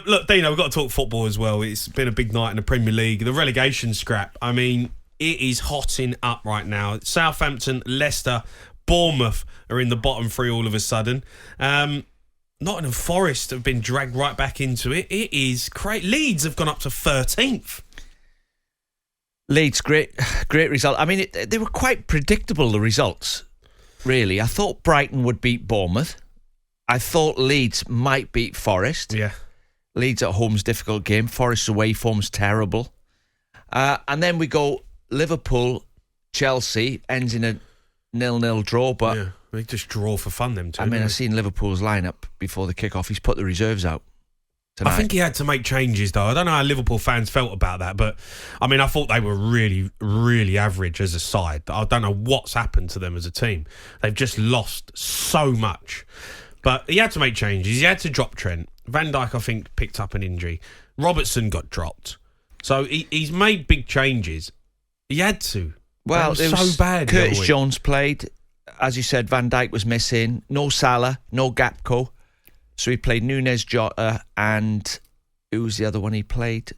Look, Dino, we've got to talk football as well. It's been a big night in the Premier League. The relegation scrap, I mean, it is hotting up right now. Southampton, Leicester, Bournemouth are in the bottom three all of a sudden. Nottingham Forest have been dragged right back into it. It is great. Leeds have gone up to 13th. Leeds, great result. I mean, they were quite predictable, the results, really. I thought Brighton would beat Bournemouth. I thought Leeds might beat Forest. Yeah. Leeds at home's a difficult game. Forest's away form's terrible. And then we go Liverpool, Chelsea, ends in a 0-0 draw. But yeah, they just draw for fun, them two. I mean, I've seen Liverpool's lineup before the kick-off. He's put the reserves out tonight. I think he had to make changes, though. I don't know how Liverpool fans felt about that, but I mean, I thought they were really, really average as a side. I don't know what's happened to them as a team. They've just lost so much. But he had to make changes. He had to drop Trent. Van Dijk, I think, picked up an injury. Robertson got dropped. So he's made big changes. He had to. Well, it was so bad. Curtis Jones played. As you said, Van Dijk was missing. No Salah, no Gakpo. So he played Nunes, Jota, and who was the other one he played?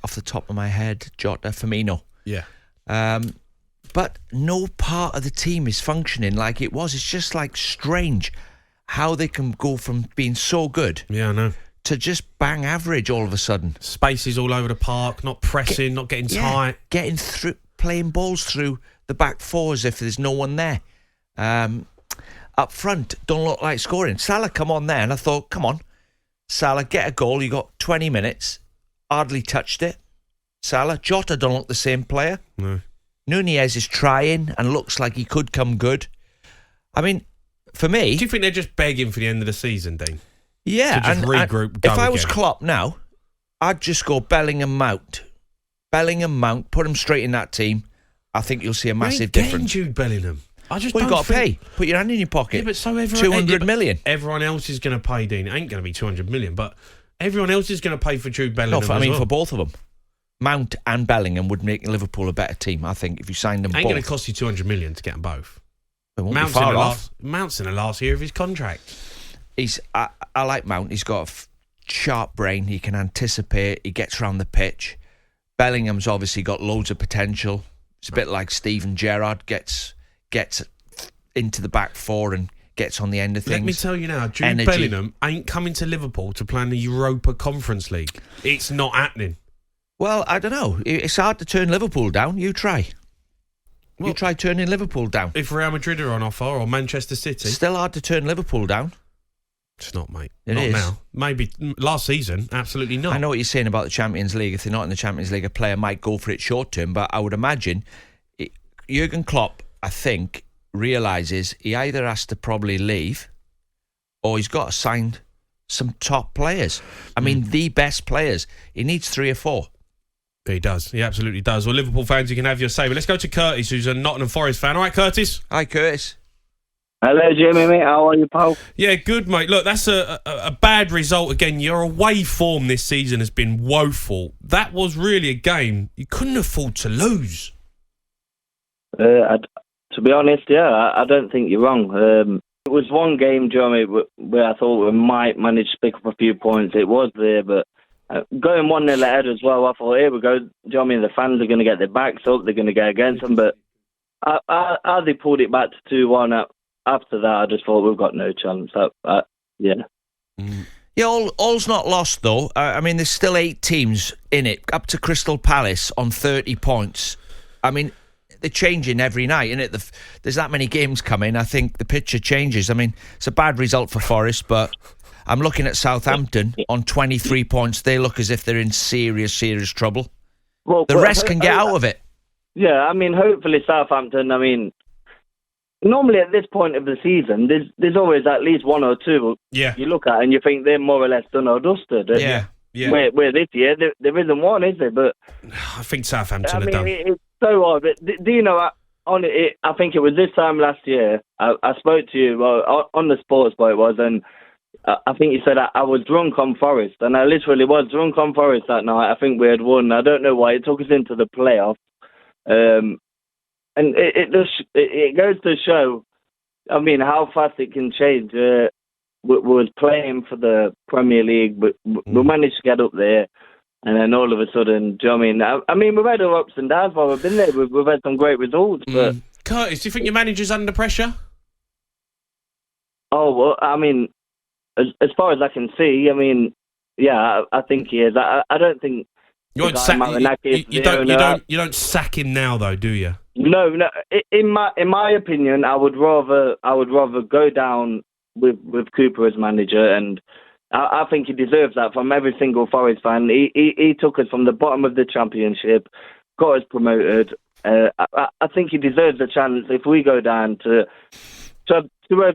Off the top of my head, Jota, Firmino. Yeah. But no part of the team is functioning like it was. It's just like strange how they can go from being so good, yeah, I know, to just bang average all of a sudden. Spaces all over the park, not pressing, not getting tight. Getting through, playing balls through the back four as if there's no one there. Up front, don't look like scoring. Salah come on there, and I thought, come on, Salah, get a goal. You got 20 minutes. Hardly touched it. Salah. Jota don't look the same player. No. Nunez is trying and looks like he could come good. I mean, for me... Do you think they're just begging for the end of the season, Dean? Yeah. To just regroup, if I was Klopp now, I'd just go Bellingham, Mount. Bellingham, Mount, put him straight in that team. I think you'll see a massive difference. Jude Bellingham. You've got to pay. Put your hand in your pocket. Yeah, but so everyone... 200 million. Everyone else is going to pay, Dean. It ain't going to be 200 million, but everyone else is going to pay for Jude Bellingham for both of them. Mount and Bellingham would make Liverpool a better team, I think, if you signed them both. Ain't going to cost you 200 million to get them both. Mount's in the last year of his contract. I like Mount. He's got a sharp brain. He can anticipate. He gets around the pitch. Bellingham's obviously got loads of potential. It's a bit like Steven Gerrard gets into the back four and gets on the end of things. Let me tell you now, Jude Bellingham ain't coming to Liverpool to play in the Europa Conference League. It's not happening. Well, I don't know. It's hard to turn Liverpool down. You try. You try turning Liverpool down. If Real Madrid are on offer or Manchester City. Still hard to turn Liverpool down. It's not, mate. It not is. Now. Maybe last season, absolutely not. I know what you're saying about the Champions League. If they're not in the Champions League, a player might go for it short term, but I would imagine Jurgen Klopp, I think, realises he either has to probably leave or he's got to sign some top players. I mean, the best players. He needs 3 or 4. He does. He absolutely does. Well, Liverpool fans, you can have your say. But let's go to Curtis, who's a Nottingham Forest fan. All right, Curtis? Hi, Curtis. Hello, Jimmy, mate. How are you, pal? Yeah, good, mate. Look, that's a bad result. Again, your away form this season has been woeful. That was really a game you couldn't afford to lose. To be honest, yeah, I don't think you're wrong. It was one game, Jeremy, where I thought we might manage to pick up a few points. It was there, but going 1-0 ahead as well, I thought, here we go. Jeremy, the fans are going to get their backs up. They're going to go against them. But as they pulled it back to 2-1, after that, I just thought we've got no chance. Yeah. Yeah, all's not lost, though. I mean, there's still 8 teams in it, up to Crystal Palace on 30 points. I mean, they're changing every night, isn't it? There's that many games coming. I think the picture changes. I mean, it's a bad result for Forest, but I'm looking at Southampton on 23 points. They look as if they're in serious, serious trouble. Well, the rest can get out of it. Yeah, I mean, hopefully Southampton, I mean, normally at this point of the season, there's always at least 1 or 2 you look at and you think they're more or less done or dusted. Yeah. Where this year, there isn't one, is there? But I think Southampton are done. It's so hard. But do you know, I think it was this time last year, I spoke to you on the sports boy it was, and I think you said I was drunk on Forest, and I literally was drunk on Forest that night. I think we had won. I don't know why. It took us into the playoffs. And it goes to show, I mean, how fast it can change. we was playing for the Premier League, but we managed to get up there. And then all of a sudden, do you know what I mean? I mean, we've had our ups and downs while we've been there. We've had some great results. But Curtis, do you think your manager's under pressure? Oh, well, I mean, as far as I can see, I mean, yeah, I think he is. I don't think you won't sack. You don't sack him now, though, do you? No. In my opinion, I would rather go down with Cooper as manager, and I think he deserves that from every single Forest fan. He took us from the bottom of the Championship, got us promoted. I think he deserves a chance if we go down to have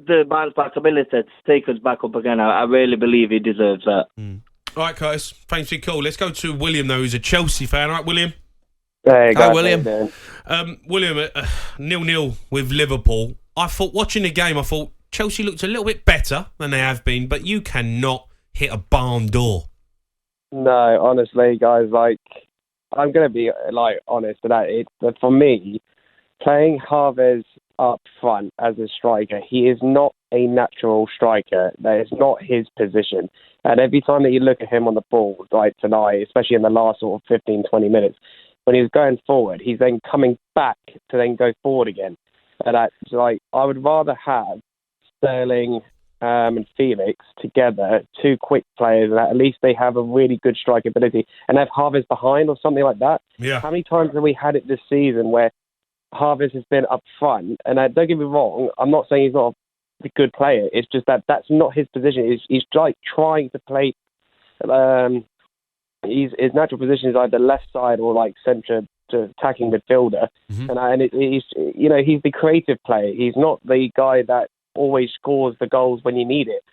the bounce back ability to take us back up again. I really believe he deserves that. All right, Curtis. Thanks for your call. Let's go to William, though, who's a Chelsea fan. All right, William? Hey, guys, hi, William. William, 0-0 with Liverpool. I thought, watching the game, I thought Chelsea looked a little bit better than they have been, but you cannot hit a barn door. No, honestly, guys, I'm going to be, honest about it. But for me, playing Havertz up front as a striker, he is not a natural striker. That is not his position. And every time that you look at him on the ball, like tonight, especially in the last sort of 15, 20 minutes, when he's going forward, he's then coming back to then go forward again. And I would rather have Sterling and Felix together, two quick players, and at least they have a really good strike ability, and have Havertz behind or something like that. Yeah. How many times have we had it this season where Havertz has been up front? And don't get me wrong, I'm not saying he's not a good player. It's just that's not his position. He's like trying to play. His natural position is either left side or like centre to attacking midfielder, and he's the creative player. He's not the guy that always scores the goals when you need it.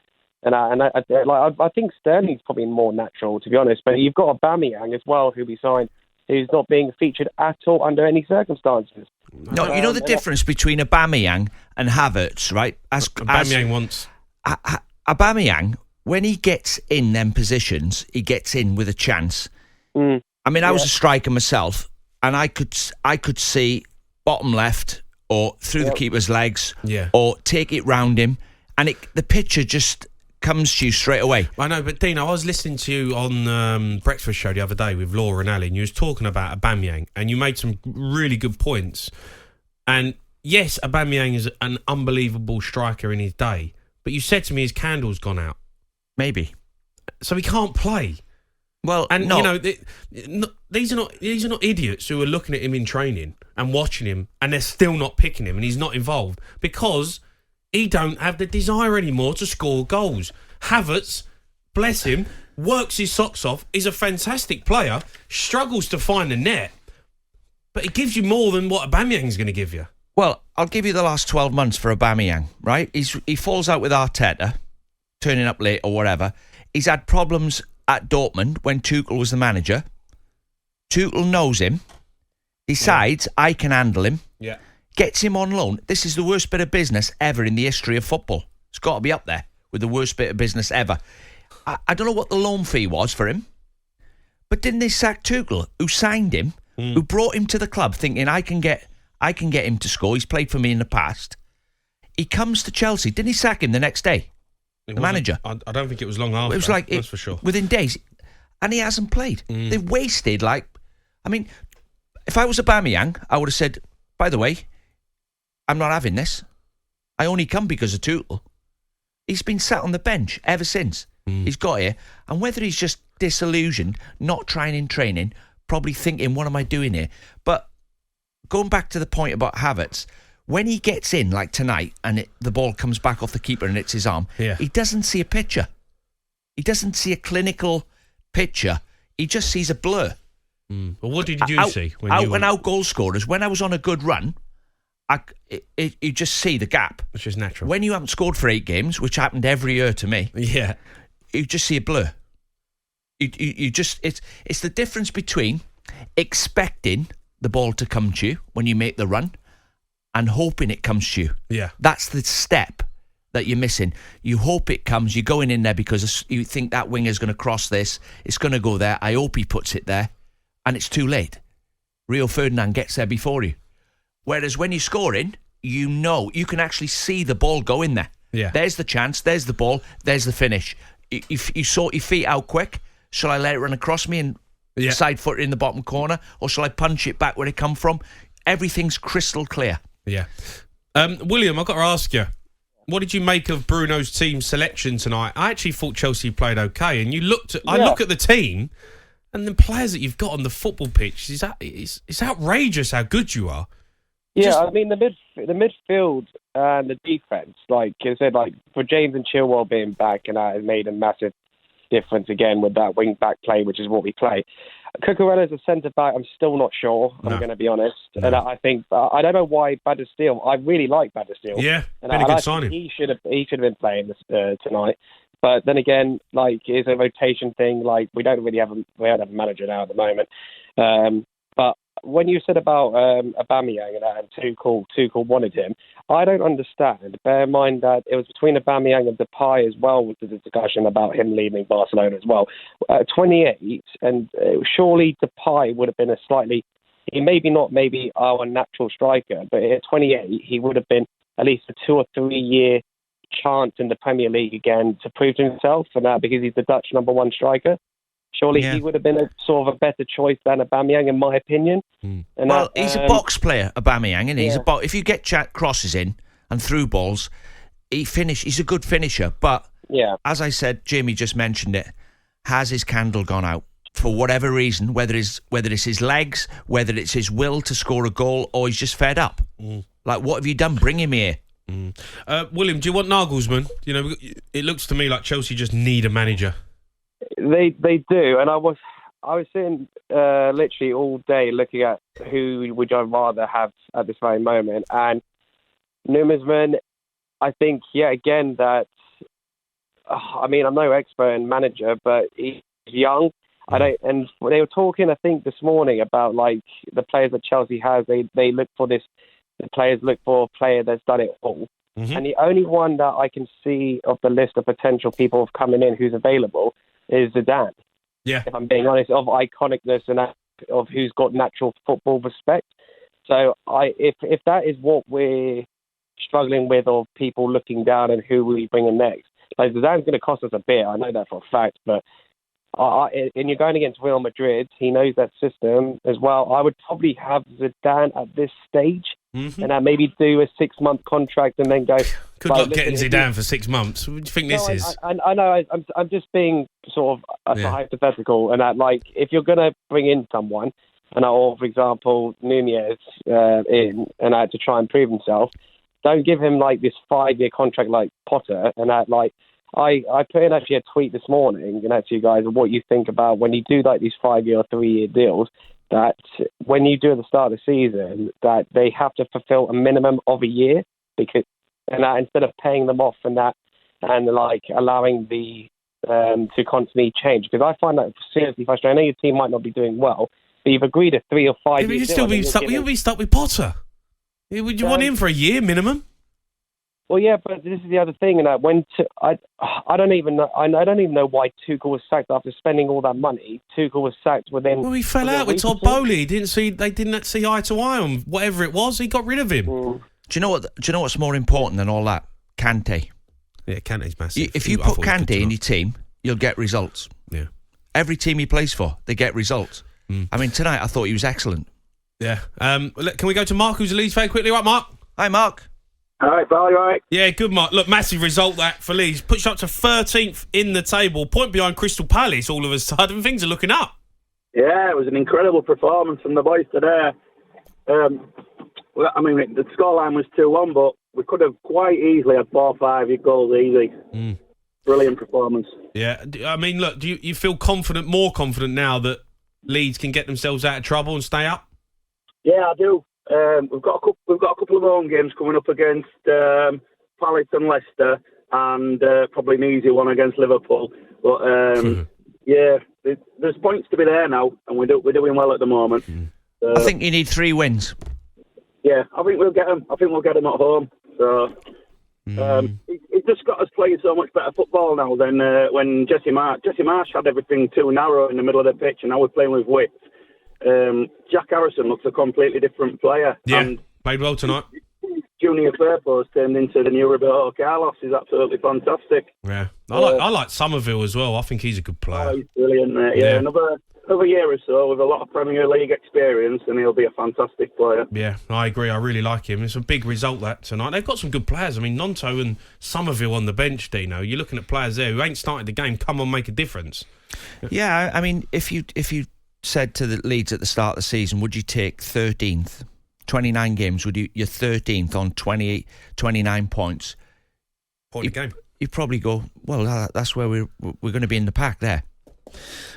And I think Sterling's probably more natural, to be honest. But you've got Aubameyang as well, who we signed, who's not being featured at all under any circumstances. No, you know the difference between Aubameyang and Havertz, right? Aubameyang, when he gets in them positions, he gets in with a chance. I mean, I was a striker myself, and I could see bottom left or through the keeper's legs, or take it round him, and the picture just comes to you straight away. I know, but Dean, I was listening to you on Breakfast Show the other day with Laura and Ali, and you was talking about Aubameyang, and you made some really good points. And yes, Aubameyang is an unbelievable striker in his day, but you said to me his candle's gone out. Maybe. So he can't play. Well, and no. These are not idiots who are looking at him in training and watching him, and they're still not picking him, and he's not involved because he don't have the desire anymore to score goals. Havertz, bless him, works his socks off. He's a fantastic player. Struggles to find the net, but he gives you more than what Aubameyang's going to give you. Well, I'll give you the last 12 months for Aubameyang. Right? He falls out with Arteta, turning up late or whatever. He's had problems at Dortmund when Tuchel was the manager. Tuchel knows him, decides I can handle him, gets him on loan. This is the worst bit of business ever in the history of football. It's got to be up there with the worst bit of business ever. I don't know what the loan fee was for him, but didn't they sack Tuchel, who signed him, who brought him to the club thinking I can get him to score. He's played for me in the past. He comes to Chelsea. Didn't he sack him the next day? The manager. I don't think it was long after. It was like that's for sure. Within days, and he hasn't played. They've wasted I mean, if I was Aubameyang, I would have said, by the way, I'm not having this. I only come because of Tuchel. He's been sat on the bench ever since he's got here, and whether he's just disillusioned, not trying in training, probably thinking, what am I doing here? But going back to the point about Havertz, when he gets in, like tonight, and the ball comes back off the keeper and hits his arm, he doesn't see a picture. He doesn't see a clinical picture. He just sees a blur. Well, what did you see? Out goal scorers, when I was on a good run, you just see the gap. Which is natural. When you haven't scored for 8 games, which happened every year to me, you just see a blur. It's the difference between expecting the ball to come to you when you make the run and hoping it comes to you. Yeah. That's the step that you're missing. You hope it comes. You're going in there because you think that winger's going to cross this. It's going to go there. I hope he puts it there. And it's too late. Rio Ferdinand gets there before you. Whereas when you're scoring, you know, you can actually see the ball go in there. Yeah. There's the chance, there's the ball, there's the finish. You sort your feet out quick. Shall I let it run across me and side foot it in the bottom corner, or shall I punch it back where it come from? Everything's crystal clear. Yeah. William, I've got to ask you, what did you make of Bruno's team selection tonight? I actually thought Chelsea played okay, and I look at the team, and the players that you've got on the football pitch, it's outrageous how good you are. Yeah, I mean, the midfield and the defence, like I said, like for James and Chilwell being back, and that has made a massive difference again with that wing-back play, which is what we play. Cucurella's a centre-back, I'm still not sure, I'm going to be honest. No. And I think, I don't know why Badesteel, I really like Badesteel. Yeah, been a good signing. He should have been playing this, tonight. But then again, like, it's a rotation thing, like, we don't have a manager now at the moment. But when you said about Aubameyang and Tuchel wanted him, I don't understand. Bear in mind that it was between Aubameyang and Depay as well with the discussion about him leaving Barcelona as well. 28, and surely Depay would have been maybe our natural striker, but at 28 he would have been at least a 2 or 3 year chance in the Premier League again to prove to himself, and that because he's the Dutch number 1 striker. Surely he would have been a better choice than Aubameyang, in my opinion. And he's a box player, Aubameyang, isn't he? Yeah. If you get crosses in and through balls, he's a good finisher. But as I said, Jamie just mentioned it, has his candle gone out for whatever reason? Whether it's his legs, whether it's his will to score a goal, or he's just fed up. Like, what have you done? Bring him here. William, do you want Nagelsmann? You know, it looks to me like Chelsea just need a manager. They do, and I was sitting literally all day looking at who would I rather have at this very moment, and Nagelsmann, I think again that I mean, I'm no expert in manager, but he's young. And they were talking, I think, this morning about like the players that Chelsea has. They look for this. The players look for a player that's done it all. And the only one that I can see of the list of potential people coming in who's available is Zidane. Yeah, if I'm being honest, of iconicness and of who's got natural football respect. So if that is what we're struggling with, of people looking down and who we bring in next, like Zidane's going to cost us a bit. I know that for a fact, but and you're going against Real Madrid. He knows that system as well. I would probably have Zidane at this stage, and maybe do a 6-month contract and then go. Good luck getting Zidane for 6 months. What do you think this is? I know. I'm just being sort of hypothetical, and that like if you're going to bring in someone, or for example Nunez in, and to try and prove himself, don't give him like this 5-year contract like Potter, and that like. I put in actually a tweet this morning, to you guys, of what you think about when you do like these 5-year or 3-year deals, that when you do at the start of the season, that they have to fulfill a minimum of a year, because and that instead of paying them off and like allowing the to constantly change, because I find that seriously frustrating. I know your team might not be doing well, but you've agreed a 3 or 5 year deal. You'll be stuck with Potter. Would you want him for a year minimum? Well, yeah, but this is the other thing, and I don't even know. I don't even know why Tuchel was sacked after spending all that money. Tuchel was sacked within. Well, he fell out with Todd Bowley. They didn't see eye to eye on whatever it was. He got rid of him. Do you know what? Do you know what's more important than all that? Kante. Yeah, Kante's massive. If you put Kante in your team, you'll get results. Yeah. Every team he plays for, they get results. I mean, tonight I thought he was excellent. Yeah. Can we go to Mark, who's a Leeds fan, quickly? Right, Mark. Hi, Mark. All right, pal, you all right? Yeah, good, Mark. Look, massive result that for Leeds. Puts you up to 13th in the table, point behind Crystal Palace all of a sudden. Things are looking up. Yeah, it was an incredible performance from the boys today. I mean, the scoreline was 2-1, but we could have quite easily had 4 or 5 goals easy. Brilliant performance. Yeah, I mean, look, do you feel more confident now that Leeds can get themselves out of trouble and stay up? Yeah, I do. We've got a couple of home games coming up against Palace and Leicester, and probably an easy one against Liverpool. But yeah, there's points to be there now, and we're doing well at the moment. I think you need 3 wins. Yeah, I think we'll get them. I think we'll get them at home. So it's just got us playing so much better football now than when Jesse Marsh had everything too narrow in the middle of the pitch, and now we're playing with width. Jack Harrison looks a completely different player. Yeah, played well tonight. Junior Firpo's turned into the new Roberto Carlos. He's absolutely fantastic. Yeah, I like Somerville as well. I think he's a good player. Oh, he's brilliant, mate. Yeah, another year or so with a lot of Premier League experience, and he'll be a fantastic player. Yeah, I agree. I really like him. It's a big result that tonight. They've got some good players. I mean, Nonto and Somerville on the bench, Dino. You're looking at players there who ain't started the game. Come on, make a difference. Yeah, I mean, if you said to the Leeds at the start of the season, would you take 13th? 29 games, you're 13th on 29 points. Point a game. You'd probably go, well, that's where we're going to be in the pack there.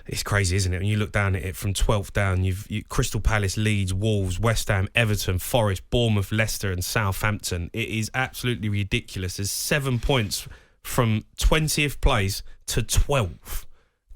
It's crazy, isn't it? When you look down at it from 12th down, you've Crystal Palace, Leeds, Wolves, West Ham, Everton, Forest, Bournemouth, Leicester and Southampton. It is absolutely ridiculous. There's 7 points from 20th place to 12th.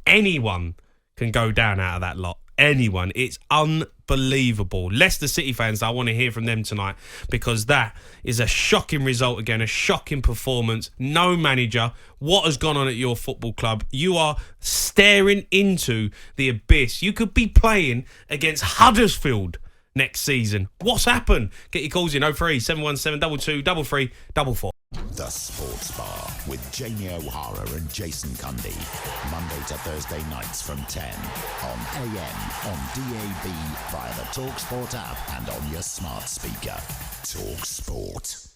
Anyone can go down out of that lot. Anyone. It's unbelievable. Leicester City fans, I want to hear from them tonight, because that is a shocking result again, a shocking performance. No manager. What has gone on at your football club? You are staring into the abyss. You could be playing against Huddersfield next season. What's happened? Get your calls in 03 717 22 33 44. The Sports Bar with Jamie O'Hara and Jason Cundy. Monday to Thursday nights from 10 on AM, on DAB, via the talkSPORT app and on your smart speaker. talkSPORT.